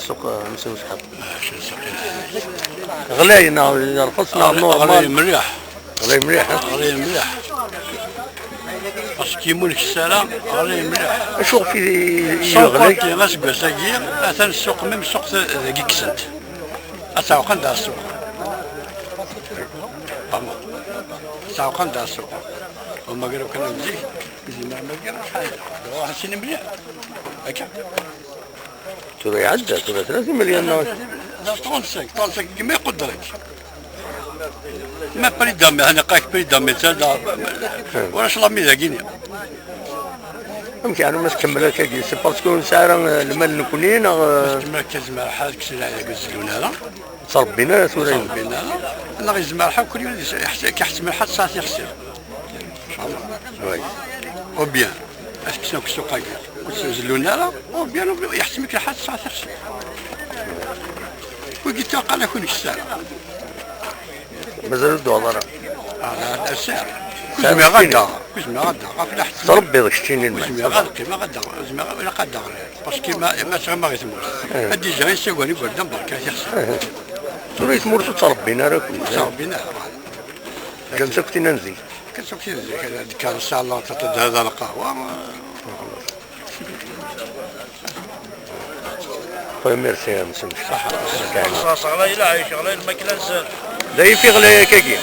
السوق مسلم شحال؟ السوق غلاينا رخصنا نورمال. غلاي مليح. غلاي مليح. غلاي مليح. باسكو مولك السلام غلاي مليح. شوف في يغلي غاس بساكي مثلا السوق ميم السوق ذاك كسنت. أتعاقد على السوق. أتعاقد على السوق. وما قالوا كنا نجي ما قالوا حاجة. واحد سنة مليح. هكا. ترى يعدى ترى 30 مليون. 35 كما يقدرك. ما بريدام أنا قاك بريدام تاع ولا شلامي ذاكيني. يمكن أنا ما كملت كي سي باسكو سعر المال نكونين. مركز مع حالك سلعة يقزلون هذا. صربينا سوري. صربينا. أنا غير زمار حال كل يوم يحتمل حتى ساعة يخسر. وي. أو بيان. أسكو شنو السوق هكا؟ يزلون هذا أو بيان يحتمل حتى ساعة يخسر. وقلت له قال كل السعر. مازال الدولار. السعر. كل غدا صربي ذاك الشيء المال غادي ما غدا ولا غدا باسكو ما غيثمرش هادي جاي يسواني قدام برك يخسر ترى يثمر تصربينا راك صربينا كان سكتينا نزيد كان ان شاء الله هذا القهوه طيب ميرسي يا مسلم صح غلاي لا عايش غلاي الماكله نسال داير في غلايا كاكي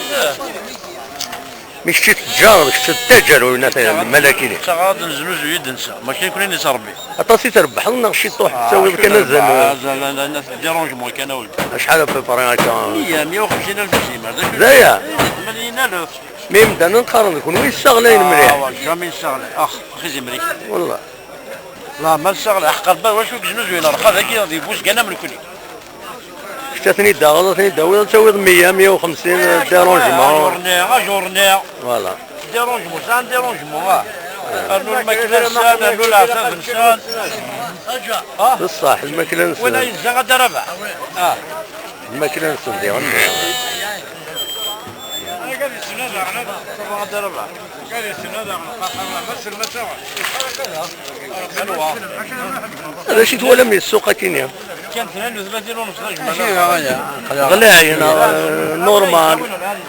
مش تجار تتاجر ولا الملاكين تغاد نزلوا زويد نسى ماشي كلين يصربي اطاسي تربح لنا شي طوح تساوي كان نزل الناس ديرونجمون كان ولد شحال في فرنسا 150,000 سيمه لا يا 80,000 ميم بدنا نقارن نكون وين الشغلين مليح جامي الشغل اخي زمري والله لا ما الشغل حق البال واش كنت زوينه رخا ذاك يدي بوش كان من كل شتاتني داغ تساوي 100 150 ديرونجمون جورني فوالا ديرونجمون سان ديرونجمون قالوا الماكله نسال قالوا العسل نسال بصح الماكله نسال وين ينزل غدا ربع الماكله نسال ديالنا قال السنه على غدا ربع قال السنه على مثل المساوي هذا شي تولى من السوق كاين كان 32 ونص غلاي نورمال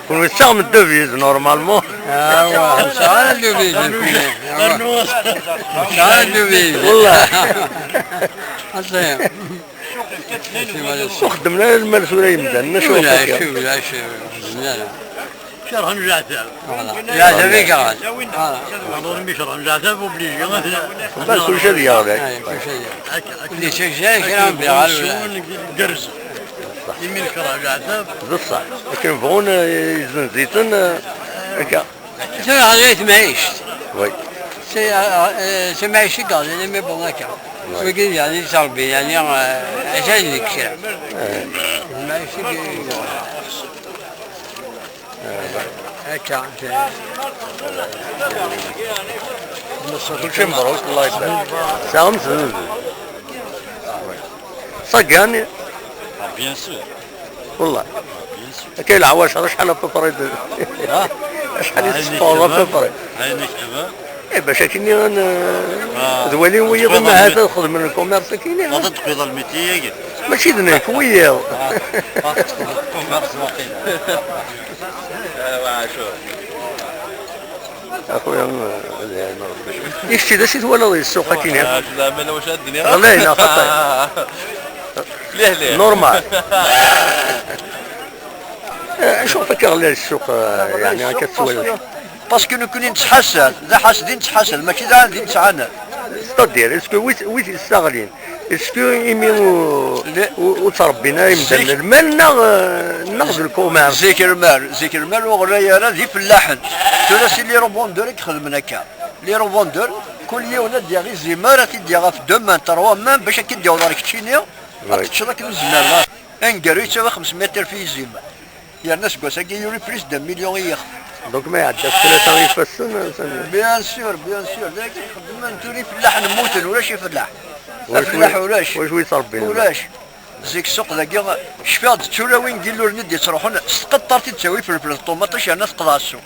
كون يستعمل الدوفيز نورمالمون ايوا شحال الدوفيز شحال الدوفيز والله اصلا خدمنا المرسولة يمدلنا شو شرح نجاتب لا تبيك هذا نظن بشرح نجاتب وبليجي بس كل شيء ديالك كل شيء اللي شيء كلام بيعال قرز يمين شرح نجاتب بصح لكن فون يزن زيتون هكا هذا معيش وي معيش قال انا ما بغاك وقال يعني صربي يعني عشان لك شيء معيش هكا كل شيء مبروك الله يبارك سام سن صقاني بيان سور والله كاين العواش شحال في فريد شحال يسطور في فريد هاي نكتبها اي باش كيني ذوالي ويض ما هذا خذ من الكوميرس كاينين لا تقبض الميتيه ماشي ذنك ويض كوميرس واقيلا اخويا يشتي دا شي تولى السوق كاين لا ما واش الدنيا غلاينا خطا ليه نورمال شوف كغلى السوق يعني كتسوى باسكو نكون نتحسن ذا حاسدين نتحسن ماشي ذا عندي نتعانى ستادير اسكو ويت يستغلين اسكو يمين وتربينا يمدن المال ناخذ الكوميرس زيك المال وغلايا راه ذي فلاحن تراسي لي روبوندور يخدم هكا لي روبوندور كل يوم ندير غير زيماره تدير في دومان تروا مان باش كيديروا دارك تشينيا تشرك الزمان انقري تساوي 500,000 في زيمه يا الناس كوساكي يوري بريس د مليون يخ دونك ما يعداش 3 يفسون بيان سور ذاك يخدم انتوري فلاح نموتن ولا شي فلاح الفلاح ولاش واش يصربين ولاش زيك السوق ذاك شفاد تشولا وين نديروا ندي تروحون سقطرتي تساوي في الطوماطيش انا تقضى السوق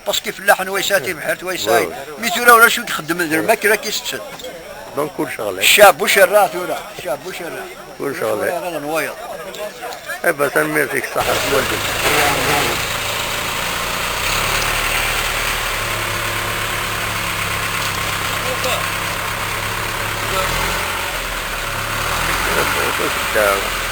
باسكو فلاح ويساتي بحال ويساي ميتورا ولا شو يخدم الماكله كيستشد دونك كل شغله الشاب وشرات ولا الشاب وشرات كل شغله هذا نوايض. بس انا يعطيك الصحة والدك. Good.